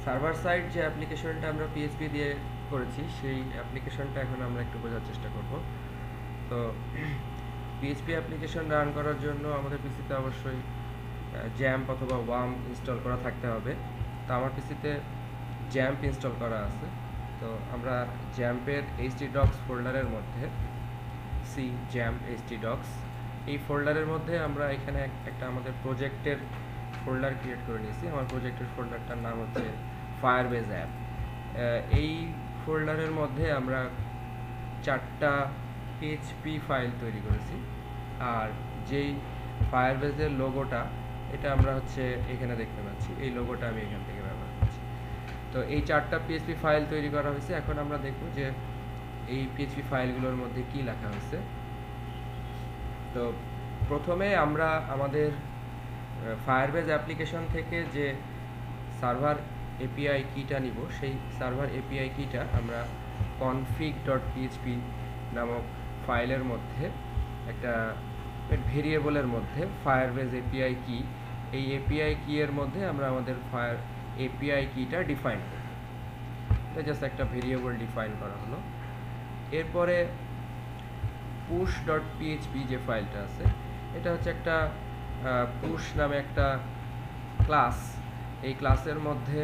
Server side যে অ্যাপ্লিকেশনটা আমরা পিএইচপি দিয়ে করেছি সেই অ্যাপ্লিকেশনটা এখন আমরা একটু বোঝার চেষ্টা করব। তো পিএইচপি অ্যাপ্লিকেশন রান করার জন্য আমাদের পিসিতে অবশ্যই জ্যাম্প অথবা ওয়ার্ম ইনস্টল করা থাকতে হবে। তো আমার পিসিতে জ্যাম্প ইনস্টল করা আছে। তো আমরা জ্যাম্পের htdocs ফোল্ডারের মধ্যে সি জ্যাম্প htdocs এই ফোল্ডারের মধ্যে আমরা এখানে একটা আমাদের প্রজেক্টের ফোল্ডার ক্রিয়েট করে নিয়েছি। আমার প্রজেক্টের ফোল্ডারটার নাম হচ্ছে ফায়ারবেজ অ্যাপ। এই ফোল্ডারের মধ্যে আমরা 4টা পিএইচপি ফাইল তৈরি করেছি। আর যেই ফায়ারবেজের লোগোটা এটা আমরা হচ্ছে এখানে দেখতে পাচ্ছি, এই লোগোটা আমি এখান থেকে ব্যবহার করছি। তো এই 4টা পিএইচপি ফাইল তৈরি করা হয়েছে। এখন আমরা দেখব যে এই পিএইচপি ফাইলগুলোর মধ্যে কি লেখা হয়েছে। তো প্রথমে আমরা আমাদের ফায়ারবেজ অ্যাপ্লিকেশন থেকে যে সার্ভার এপিআই কিটা নিব, সেই সার্ভার এপিআই কিটা আমরা config.php নামক ফাইলের মধ্যে একটা ভেরিয়েবলের মধ্যে ফায়ারবেজ এপিআই কি, এই এপিআই কি এর মধ্যে আমরা আমাদের এপিআই কিটা ডিফাইন করব। এটা জাস্ট একটা ভেরিয়েবল ডিফাইন করা হলো। এরপরে push.php যে ফাইলটা আছে, এটা হচ্ছে একটা পুশ নামে একটা ক্লাস। এই ক্লাসের মধ্যে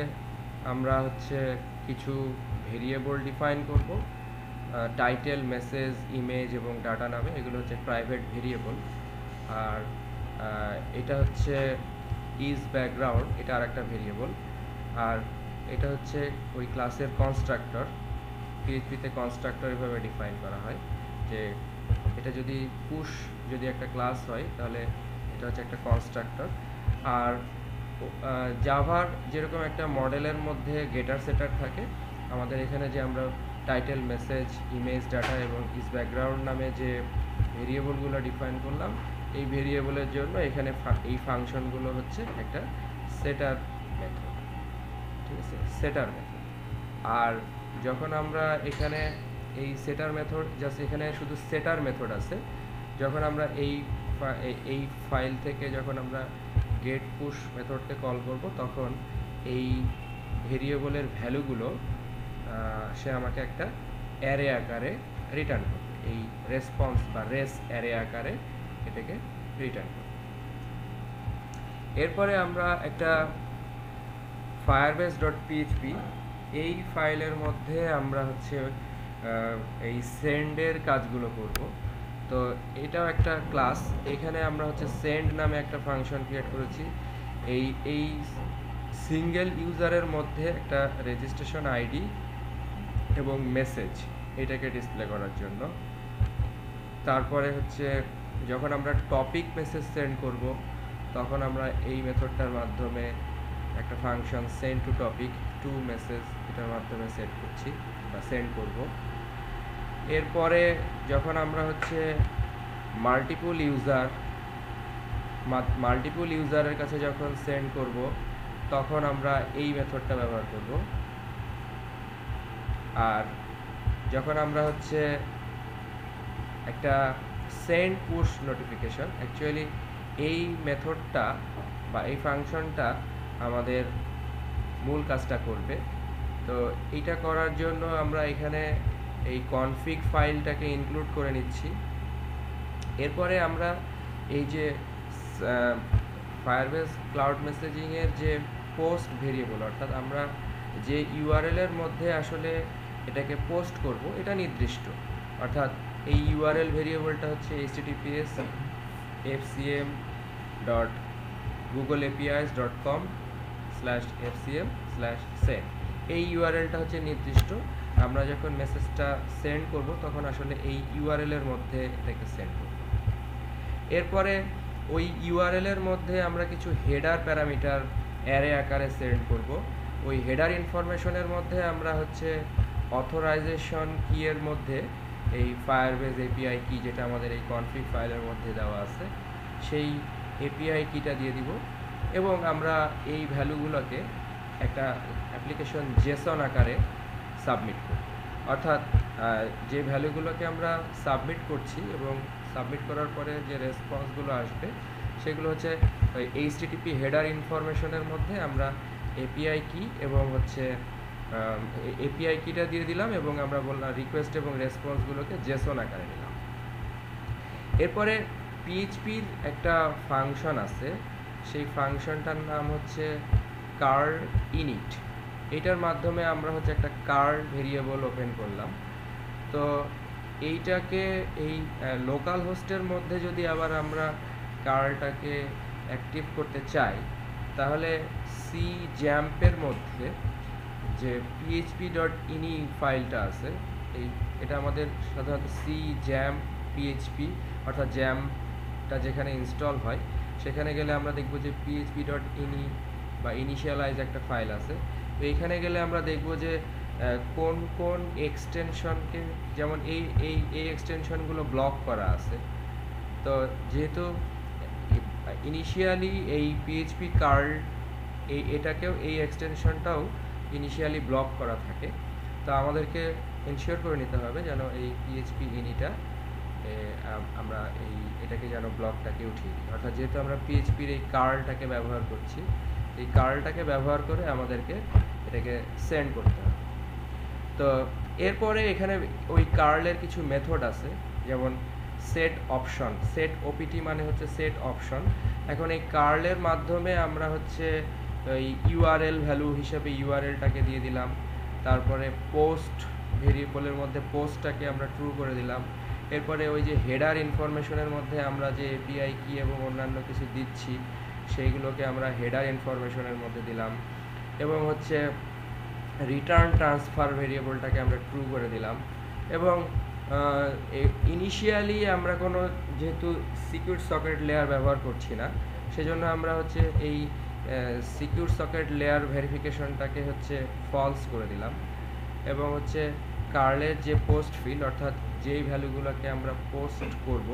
আমরা হচ্ছে কিছু ভেরিয়েবল ডিফাইন করব, টাইটেল, মেসেজ, ইমেজ এবং ডাটা নামে। এগুলো হচ্ছে প্রাইভেট ভেরিয়েবল। আর এটা হচ্ছে ইজ ব্যাকগ্রাউন্ড, এটা আরেকটা ভেরিয়েবল। আর এটা হচ্ছে ওই ক্লাসের কনস্ট্রাক্টর। পিএইচপিতে কনস্ট্রাক্টর এভাবে ডিফাইন করা হয় যে এটা যদি পুশ যদি একটা ক্লাস হয় তাহলে এটা হচ্ছে একটা কনস্ট্রাক্টর। আর জাভার যেরকম একটা মডেলের মধ্যে গেটার সেটার থাকে, আমাদের এখানে যে আমরা টাইটেল, মেসেজ, ইমেজ, ডাটা এবং ইজ ব্যাকগ্রাউন্ড নামে যে ভেরিয়েবলগুলো ডিফাইন করলাম, এই ভেরিয়েবলের জন্য এখানে এই ফাংশনগুলো হচ্ছে একটা সেটার মেথড। ঠিক আছে, সেটার মেথড। আর যখন আমরা এখানে এই সেটার মেথড, জাস্ট এখানে শুধু সেটার মেথড আছে, যখন আমরা এই ফাইল থেকে যখন আমরা গেট পুশ মেথডকে কল করব, তখন এই ভেরিয়েবলের ভ্যালুগুলো সে আমাকে একটা অ্যারে আকারে রিটার্ন করবে। এই রেসপন্স বা রেস অ্যারে আকারে এটাকে রিটার্ন করবে। এরপরে আমরা একটা firebase.php এই ফাইলের মধ্যে আমরা হচ্ছে এই সেন্ডের কাজগুলো করব। তো এটাও একটা ক্লাস। এখানে আমরা হচ্ছে সেন্ড নামে একটা ফাংশন ক্রিয়েট করেছি। এই সিঙ্গেল ইউজারের মধ্যে একটা রেজিস্ট্রেশন আইডি এবং মেসেজ এটাকে ডিসপ্লে করার জন্য। তারপরে হচ্ছে যখন আমরা টপিক মেসেজ সেন্ড করব, তখন আমরা এই মেথডটার মাধ্যমে একটা function send to topic to message এটার মাধ্যমে সেট করছি বা সেন্ড করব। এরপরে যখন আমরা হচ্ছে মাল্টিপল ইউজারের কাছে যখন সেন্ড করব, তখন আমরা এই মেথডটা ব্যবহার করব। আর যখন আমরা হচ্ছে একটা সেন্ড পুশ নোটিফিকেশন, অ্যাকচুয়ালি এই মেথডটা বা এই ফাংশনটা আমাদের মূল কাজটা করবে। তো এইটা করার জন্য আমরা এখানে এই কনফিগ ফাইলটাকে ইনক্লুড করে নিচ্ছি। এরপরে আমরা এই যে ফায়ারবেজ ক্লাউড মেসেজিংয়ের যে পোস্ট ভেরিয়েবল, অর্থাৎ আমরা যে ইউআরএলের মধ্যে আসলে এটাকে পোস্ট করব এটা নির্দিষ্ট। অর্থাৎ এই ইউআরএল ভেরিয়েবলটা হচ্ছে https://googleapis.com/fcm/send। এই ইউআরএলটা হচ্ছে নির্দিষ্ট। আমরা যখন মেসেজটা সেন্ড করব তখন আসলে এই ইউআরএলের মধ্যে এটাকে সেন্ড করব। এরপরে ওই ইউআরএলের মধ্যে আমরা কিছু হেডার প্যারামিটার অ্যারে আকারে সেন্ড করব। ওই হেডার ইনফরমেশনের মধ্যে আমরা হচ্ছে অথরাইজেশন কি এর মধ্যে এই ফায়ারবেজ এপিআই কি, যেটা আমাদের এই কনফিগ ফাইলের মধ্যে দেওয়া আছে, সেই এপিআই কিটা দিয়ে দিব। এবং আমরা এই ভ্যালুগুলোকে একটা অ্যাপ্লিকেশন জেসন আকারে সাবমিট করব। অর্থাৎ যে ভ্যালুগুলোকে আমরা সাবমিট করছি এবং সাবমিট করার পরে যে রেসপন্সগুলো আসবে সেগুলো হচ্ছে ওই HTTP হেডার ইনফরমেশনের মধ্যে আমরা এপিআই কি এবং হচ্ছে এপিআই কিটা দিয়ে দিলাম এবং আমরা বললাম রিকোয়েস্ট এবং রেসপন্সগুলোকে জেসন আকারে নিলাম। এরপরে পিএইচপির একটা ফাংশন আছে, সেই ফাংশনটার নাম হচ্ছে কার ইনিট। এটার মাধ্যমে আমরা হচ্ছে একটা কার ভেরিয়েবল ওপেন করলাম। তো এইটাকে এই লোকাল হোস্টের মধ্যে যদি আবার আমরা কারটাকে অ্যাক্টিভ করতে চাই, তাহলে সি জ্যাম্পের মধ্যে যে php.ini ফাইলটা আছে, এটা আমাদের সাধারণত সি জ্যাম্প পিএইচপি অর্থাৎ জ্যাম্পটা যেখানে ইনস্টল হয় সেখানে গেলে আমরা দেখব যে php.ini বা ইনিশিয়ালাইজ একটা ফাইল আছে। তো এইখানে গেলে আমরা দেখব যে কোন কোন এক্সটেনশনকে, যেমন এই এক্সটেনশনগুলো ব্লক করা আছে। তো যেহেতু ইনিশিয়ালি এই পিএইচপি কার্ড এটাকেও এই এক্সটেনশনটাও ইনিশিয়ালি ব্লক করা থাকে, তো আমাদেরকে এনশিওর করে নিতে হবে যেন এই পিএইচপি ইনিটা আমরা এটাকে যেন ব্লকটাকে উঠিয়ে দিই। অর্থাৎ যেহেতু আমরা পিএইচপির এই কার্লটাকে ব্যবহার করছি, এই কার্লটাকে ব্যবহার করে আমাদেরকে এটাকে সেন্ড করতে হবে। তো এরপরে এখানে ওই কার্লের কিছু মেথড আছে, যেমন সেট অপশন, সেট ওপিটি মানে হচ্ছে সেট অপশন। এখন এই কার্লের মাধ্যমে আমরা হচ্ছে ওই ইউআরএল ভ্যালু হিসেবে ইউআরএলটাকে দিয়ে দিলাম, তারপরে পোস্ট ভেরিয়েবলের মধ্যে পোস্টটাকে আমরা ট্রু করে দিলাম। এরপরে ওই যে হেডার ইনফরমেশনের মধ্যে আমরা যে এপিআই কি এবং অন্যান্য কিছু দিচ্ছি সেইগুলোকে আমরা হেডার ইনফরমেশনের মধ্যে দিলাম, এবং হচ্ছে রিটার্ন ট্রান্সফার ভেরিয়েবলটাকে আমরা ট্রু করে দিলাম। এবং ইনিশিয়ালি আমরা কোনো যেহেতু সিকিউর সকেট লেয়ার ব্যবহার করছি না, সেজন্য আমরা হচ্ছে এই সিকিউর সকেট লেয়ার ভেরিফিকেশনটাকে হচ্ছে ফলস করে দিলাম। এবং হচ্ছে কার্লের যে পোস্ট ফিল্ড অর্থাৎ যেই ভ্যালুগুলোকে আমরা পোস্ট করব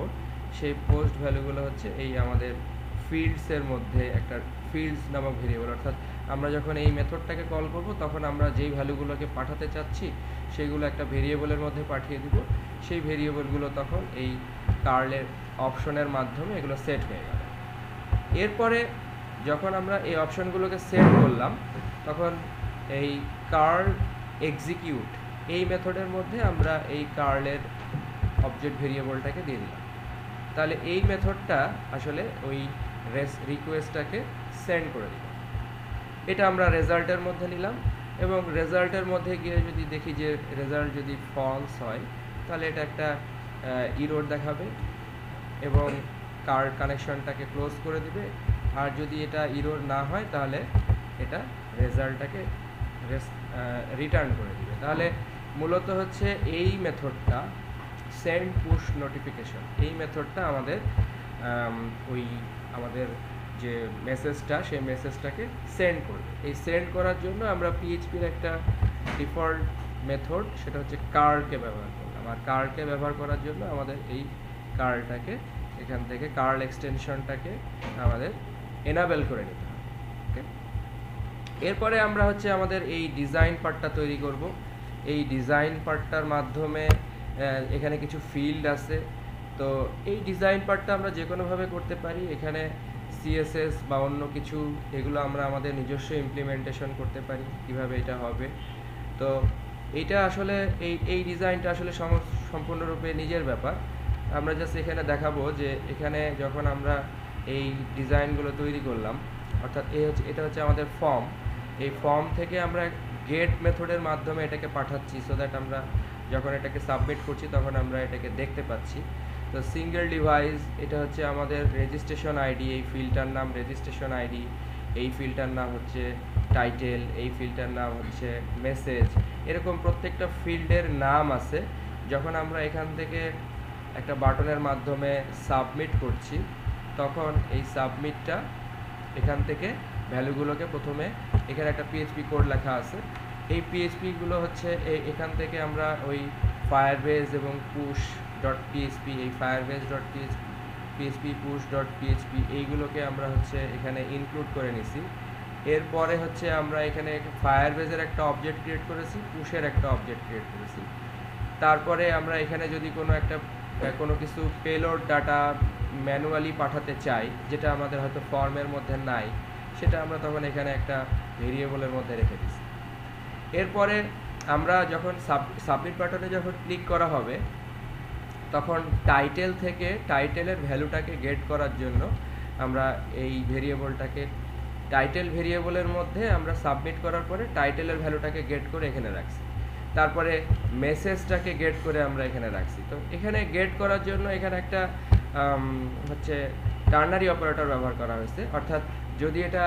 সেই পোস্ট ভ্যালুগুলো হচ্ছে এই আমাদের ফিল্ডসের মধ্যে একটা ফিল্ডস নামক ভেরিয়েবল, অর্থাৎ আমরা যখন এই মেথডটাকে কল করব তখন আমরা যেই ভ্যালুগুলোকে পাঠাতে চাচ্ছি সেইগুলো একটা ভেরিয়েবলের মধ্যে পাঠিয়ে দিব। সেই ভেরিয়েবলগুলো তখন এই কার্লের অপশনের মাধ্যমে এগুলো সেট হয়ে গেল। এরপরে যখন আমরা এই অপশনগুলোকে সেট করলাম তখন এই কার্ল এক্সিকিউট এই মেথডের মধ্যে আমরা এই কার্লের অবজেক্ট ভেরিয়েবলটাকে দিয়ে দিলাম। তাহলে এই মেথডটা আসলে ওই রিকোয়েস্টটাকে সেন্ড করে দিল। এটা আমরা রেজাল্টের মধ্যে নিলাম, এবং রেজাল্টের মধ্যে গিয়ে যদি দেখি যে রেজাল্ট যদি ফলস হয় তাহলে এটা একটা ইরর দেখাবে এবং কার্ড কানেকশনটাকে ক্লোজ করে দিবে। আর যদি এটা ইরর না হয় তাহলে এটা রেজাল্টটাকে রিটার্ন করে দিবে। তাহলে মূলত হচ্ছে এই মেথডটা সেন্ড পুশ নোটিফিকেশন, এই মেথডটা আমাদের ওই আমাদের যে মেসেজটা সেই মেসেজটাকে সেন্ড করবে। এই সেন্ড করার জন্য আমরা পিএইচপির একটা ডিফল্ট মেথড সেটা হচ্ছে কার্লকে ব্যবহার করলাম। আর কার্লকে ব্যবহার করার জন্য আমাদের এই কার্লটাকে এখান থেকে কার্ল এক্সটেনশনটাকে আমাদের এনাবেল করে নিতে হবে। ওকে, এরপরে আমরা হচ্ছে আমাদের এই ডিজাইন পার্টটা তৈরি করব। এই ডিজাইন পার্টটার মাধ্যমে এখানে কিছু ফিল্ড আছে। তো এই ডিজাইন পার্টটা আমরা যে কোনোভাবে করতে পারি। এখানে সিএসএস বা অন্য কিছু এগুলো আমরা আমাদের নিজস্ব ইমপ্লিমেন্টেশন করতে পারি কিভাবে এটা হবে। তো এইটা আসলে এই ডিজাইনটা আসলে সম্পূর্ণরূপে নিজের ব্যাপার। আমরা জাস্ট এখানে দেখাবো যে এখানে যখন আমরা এই ডিজাইনগুলো তৈরি করলাম, অর্থাৎ এটা হচ্ছে আমাদের ফর্ম। এই ফর্ম থেকে আমরা গেট মেথডের মাধ্যমে এটাকে পাঠাচ্ছি, সো দ্যাট আমরা যখন এটাকে সাবমিট করছি তখন আমরা এটাকে দেখতে পাচ্ছি। তো সিঙ্গেল ডিভাইস এটা হচ্ছে আমাদের রেজিস্ট্রেশন আইডি, এই ফিল্ডটার নাম রেজিস্ট্রেশন আইডি, এই ফিল্ডটার নাম হচ্ছে টাইটেল, এই ফিল্ডটার নাম হচ্ছে মেসেজ। এরকম প্রত্যেকটা ফিল্ডের নাম আছে। যখন আমরা এখান থেকে একটা বাটনের মাধ্যমে সাবমিট করছি তখন এই সাবমিটটা এখান থেকে ভ্যালুগুলোকে প্রথমে এখানে একটা পিএইচপি কোড লেখা আছে। এই পিএইচপিগুলো হচ্ছে এখান থেকে আমরা ওই ফায়ারবেজ এবং পুশ ডট পিএইচপি, এই Firebase dot PHP push dot PHP এইগুলোকে আমরা হচ্ছে এখানে ইনক্লুড করে নিছি। এরপরে হচ্ছে আমরা এখানে ফায়ারবেজের একটা অবজেক্ট ক্রিয়েট করেছি, পুশের একটা অবজেক্ট ক্রিয়েট করেছি। তারপরে আমরা এখানে যদি কোনো কিছু পেলোড ডাটা ম্যানুয়ালি পাঠাতে চাই যেটা আমাদের হয়তো ফর্মের মধ্যে নাই, সেটা আমরা তখন এখানে একটা ভেরিয়েবলের মধ্যে রেখে দিচ্ছি। এরপরে আমরা যখন সাবমিট বাটনে যখন ক্লিক করা হবে তখন টাইটেল থেকে টাইটেলের ভ্যালুটাকে গেট করার জন্য আমরা এই ভেরিয়েবলটাকে টাইটেল ভেরিয়েবলের মধ্যে আমরা সাবমিট করার পরে টাইটেলের ভ্যালুটাকে গেট করে এখানে রাখছি। তারপরে মেসেজটাকে গেট করে আমরা এখানে রাখছি। তো এখানে গেট করার জন্য এখানে একটা হচ্ছে টার্নারি অপারেটর ব্যবহার করা হয়েছে, অর্থাৎ যদি এটা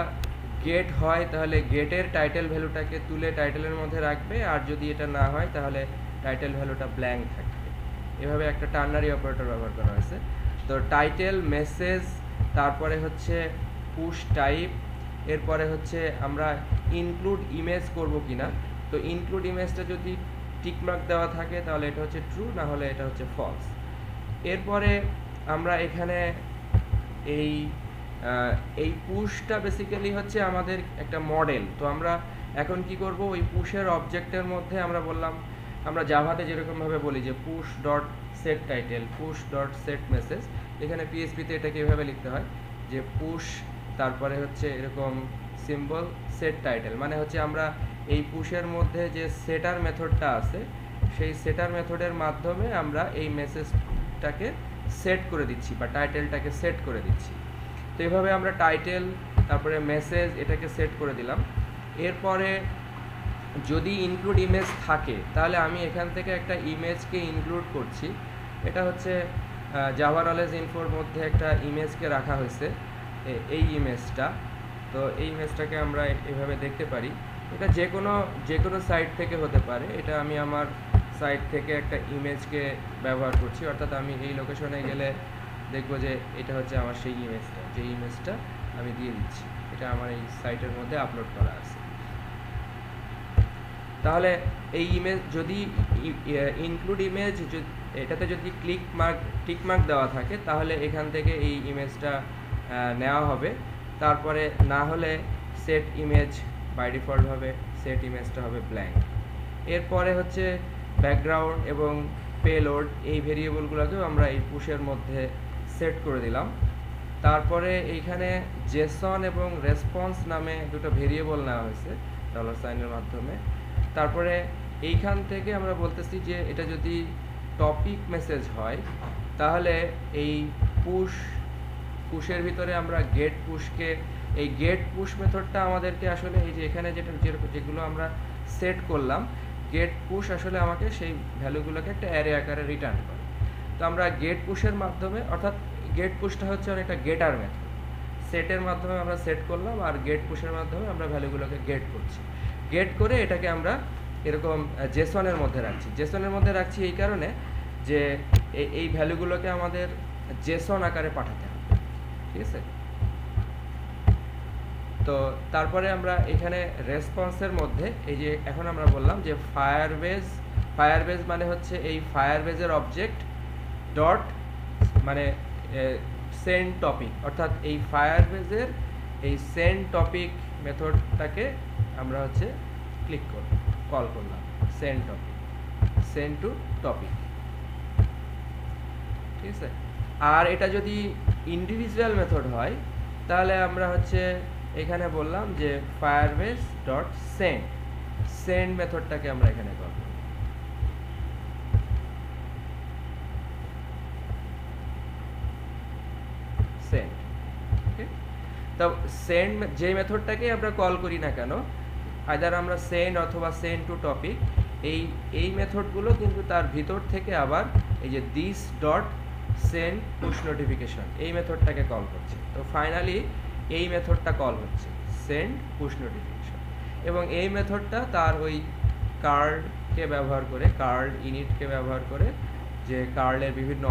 গেট হয় তাহলে গেটের টাইটেল ভ্যালুটাকে তুলে টাইটেলের মধ্যে রাখবে, আর যদি এটা না হয় তাহলে টাইটেল ভ্যালুটা ব্ল্যাঙ্ক থাকবে। এভাবে একটা টার্নারি অপারেটর ব্যবহার করা হয়েছে। তো টাইটেল, মেসেজ, তারপরে হচ্ছে পুশ টাইপ, এরপরে হচ্ছে আমরা ইনক্লুড ইমেজ করব কিনা। তো ইনক্লুড ইমেজটা যদি টিকমার্ক দেওয়া থাকে তাহলে এটা হচ্ছে ট্রু, না হলে এটা হচ্ছে ফলস। এরপরে আমরা এখানে এই পুশটা বেসিক্যালি হচ্ছে আমাদের একটা মডেল। তো আমরা এখন কি করব, ওই পুশের অবজেক্টের মধ্যে আমরা বললাম, আমরা জাভাতে যেরকমভাবে বলি যে push dot set title, push dot set message, এখানে পিএইচপিতে এটাকে এভাবে লিখতে হয় যে পুশ তারপরে হচ্ছে এরকম সিম্বল সেট টাইটেল, মানে হচ্ছে আমরা এই পুশের মধ্যে যে সেটার মেথডটা আছে সেই সেটার মেথডের মাধ্যমে আমরা এই মেসেজটাকে সেট করে দিচ্ছি বা টাইটেলটাকে সেট করে দিচ্ছি। তো এইভাবে আমরা টাইটেল তারপরে মেসেজ এটাকে সেট করে দিলাম। এরপরে যদি ইনক্লুড ইমেজ থাকে তাহলে আমি এখান থেকে একটা ইমেজকে ইনক্লুড করছি। এটা হচ্ছে জাভা নলেজ ইনফোর মধ্যে একটা ইমেজকে রাখা হয়েছে, এই ইমেজটা। তো এই ইমেজটাকে আমরা এভাবে দেখতে পারি। এটা যে কোনো সাইট থেকে হতে পারে। এটা আমি আমার সাইট থেকে একটা ইমেজকে ব্যবহার করছি, অর্থাৎ আমি এই লোকেশনে গেলে দেখবো যে এটা হচ্ছে আমার সেই ইমেজটা, যে ইমেজটা আমি দিয়ে দিচ্ছি, এটা আমার এই সাইটের মধ্যে আপলোড করা আছে। তাহলে এই ইমেজ যদি ইনক্লুড ইমেজ এটাতে যদি টিক মার্ক দেওয়া থাকে তাহলে এখান থেকে এই ইমেজটা নেওয়া হবে। তারপরে না হলে সেট ইমেজ বাই ডিফল্ট হবে, সেট ইমেজটা হবে ব্ল্যাঙ্ক। এরপরে হচ্ছে ব্যাকগ্রাউন্ড এবং পেলোড, এই ভেরিয়েবলগুলোকেও আমরা এই পুশের মধ্যে সেট করে দিলাম। তারপরে এইখানে জেসন এবং রেসপন্স নামে দুটো ভেরিয়েবল নেওয়া হয়েছে $সাইনের মাধ্যমে। তারপরে এইখান থেকে আমরা বলতেছি যে এটা যদি টপিক মেসেজ হয় তাহলে এই পুশের ভিতরে আমরা গেট পুশকে, এই গেট পুশ মেথডটা আমাদেরকে আসলে এই যে এখানে যেগুলো আমরা সেট করলাম, গেট পুশ আসলে আমাকে সেই ভ্যালুগুলোকে একটা অ্যারে আকারে রিটার্ন করে। তো আমরা গেট পুশের মাধ্যমে, অর্থাৎ গেট পুশটা হচ্ছে অনেকটা গেটার মেথড, সেটের মাধ্যমে আমরা সেট করলাম আর গেট পুশের মাধ্যমে আমরা ভ্যালুগুলোকে গেট করছি। গেট করে এটাকে আমরা এরকম জেসনের মধ্যে রাখছি। জেসনের মধ্যে রাখছি এই কারণে যে এই ভ্যালুগুলোকে আমাদের জেসন আকারে পাঠাতে হবে, ঠিক আছে। তো তারপরে আমরা এখানে রেসপন্সের মধ্যে এই যে এখন আমরা বললাম যে ফায়ারবেজ মানে হচ্ছে এই ফায়ারবেজের অবজেক্ট ডট মানে সেন্ড টপিক, অর্থাৎ এই ফায়ারবেজের এই সেন্ড টপিক মেথডটাকে আমরা হচ্ছে কল করলাম সেন্ড টু টপিক, ঠিক আছে। আর এটা যদি ইন্ডিভিজুয়াল মেথড হয় তাহলে আমরা হচ্ছে এখানে বললাম যে ফায়ারবেজ ডট সেন্ড মেথডটাকে আমরা এখানে কল করব। সেন্ড, ওকে। তো সেন্ড যে মেথডটাকে আমরা কল করি না কেন, আইদার আমরা সেন্ড অথবা সেন্ড টু টপিক, এই মেথডগুলো কিন্তু তার ভিতর থেকে আবার এই যে this dot send push notification এই মেথডটাকে কল করছে। তো ফাইনালি এই মেথডটা কল হচ্ছে সেন্ড পুশ নোটিফিকেশন, এবং এই মেথডটা তার ওই কার্লকে ব্যবহার করে, কার্ল ইনিটকে ব্যবহার করে, যে কার্লের বিভিন্ন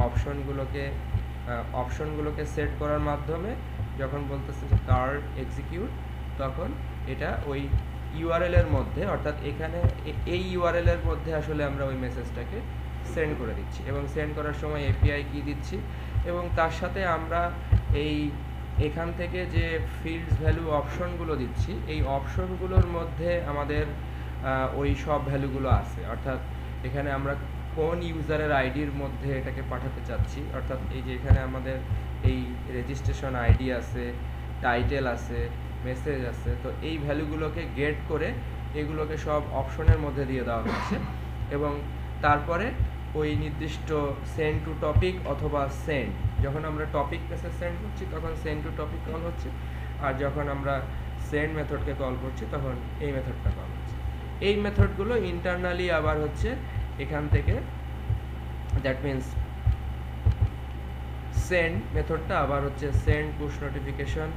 অপশনগুলোকে সেট করার মাধ্যমে যখন বলতেছে যে কার্ল এক্সিকিউট, তখন এটা ওই ইউআরএল এর মধ্যে, অর্থাৎ এখানে এই ইউআরএল এর মধ্যে আসলে আমরা ওই মেসেজটাকে সেন্ড করে দিচ্ছি, এবং সেন্ড করার সময় এপিআই কি দিচ্ছি, এবং তার সাথে আমরা এখান থেকে যে ফিল্ডস ভ্যালু অপশনগুলো দিচ্ছি, এই অপশনগুলোর মধ্যে আমাদের ওই সব ভ্যালুগুলো আছে, অর্থাৎ এখানে আমরা কোন ইউজারের আইডির মধ্যে এটাকে পাঠাতে চাচ্ছি, অর্থাৎ এই যে এখানে আমাদের এই রেজিস্ট্রেশন আইডি আছে, টাইটেল আছে, মেসেজ আছে, তো এই ভ্যালুগুলোকে গেট করে এগুলোকে সব অপশনের মধ্যে দিয়ে দেওয়া হচ্ছে এবং তারপরে ওই নির্দিষ্ট সেন্ড টু টপিক অথবা সেন্ড, যখন আমরা টপিক মেসেজ সেন্ড করছি তখন সেন্ড টু টপিক কল হচ্ছে, আর যখন আমরা সেন্ড মেথডকে কল করছি তখন এই মেথডটা কল হচ্ছে। এই মেথডগুলো ইন্টারনালি আবার হচ্ছে এখান থেকে, দ্যাট মিন্স সেন্ড মেথডটা আবার হচ্ছে সেন্ড পুশ নোটিফিকেশন,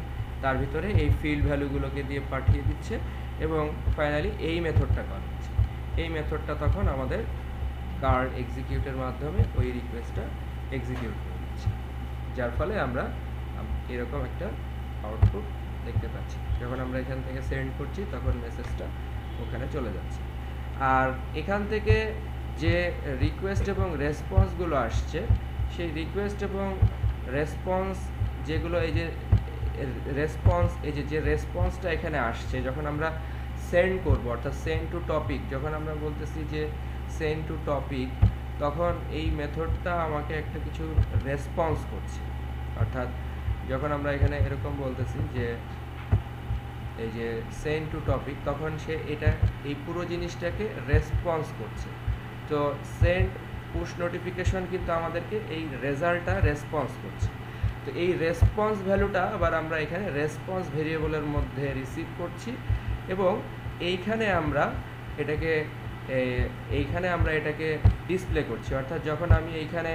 তার ভিতরে এই ফিল্ড ভ্যালুগুলোকে দিয়ে পাঠিয়ে দিচ্ছে এবং ফাইনালি এই মেথডটা কল হচ্ছে। এই মেথডটা তখন আমাদের কার্ড এক্সিকিউটের মাধ্যমে ওই রিকোয়েস্টটা এক্সিকিউট করে দিচ্ছে, যার ফলে আমরা এরকম একটা আউটপুট দেখতে পাচ্ছি। যখন আমরা এখান থেকে সেন্ড করছি তখন মেসেজটা ওখানে চলে যাচ্ছে। আর এখান থেকে যে রিকোয়েস্ট এবং রেসপন্সগুলো আসছে, সেই রিকোয়েস্ট এবং রেসপন্স যেগুলো, এই যে রেসপন্স, এই যে রেসপন্সটা এখানে আসছে যখন আমরা সেন্ড করব, অর্থাৎ সেন্ড টু টপিক, যখন আমরা বলতেছি যে সেন্ড টু টপিক, তখন এই মেথডটা আমাকে একটা কিছু রেসপন্স করছে। অর্থাৎ যখন আমরা এখানে এরকম বলতেছি যে এই যে সেন্ড টু টপিক, তখন সে এটা এই পুরো জিনিসটাকে রেসপন্স করছে। তো সেন্ড পুশ নোটিফিকেশন কিন্তু আমাদেরকে এই রেজাল্টটা রেসপন্স করছে। তো এই রেসপন্স ভ্যালুটা আবার আমরা এখানে রেসপন্স ভেরিয়েবলের মধ্যে রিসিভ করছি এবং এইখানে আমরা এটাকে ডিসপ্লে করছি। অর্থাৎ যখন আমি এইখানে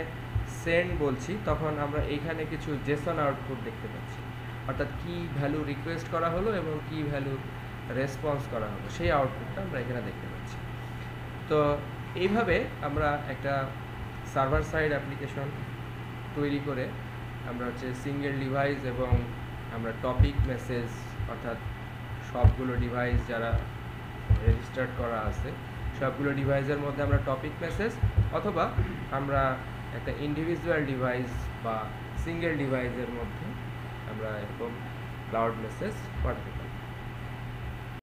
সেন্ড বলছি তখন আমরা এইখানে কিছু জেসন আউটপুট দেখতে পাচ্ছি, অর্থাৎ কি ভ্যালু রিকোয়েস্ট করা হলো এবং কি ভ্যালু রেসপন্স করা হলো, সেই আউটপুটটা আমরা এখানে দেখতে পাচ্ছি। তো এইভাবে আমরা একটা সার্ভার সাইড অ্যাপ্লিকেশন তৈরি করে আমরা হচ্ছে সিঙ্গেল ডিভাইস এবং আমরা টপিক মেসেজ, অর্থাৎ সবগুলো ডিভাইস যারা রেজিস্টার্ড করা আছে সবগুলো ডিভাইসের মধ্যে আমরা টপিক মেসেজ অথবা আমরা একটা ইন্ডিভিজুয়াল ডিভাইস বা সিঙ্গেল ডিভাইসের মধ্যে আমরা এরকম ক্লাউড মেসেজ পাঠাতে পারি।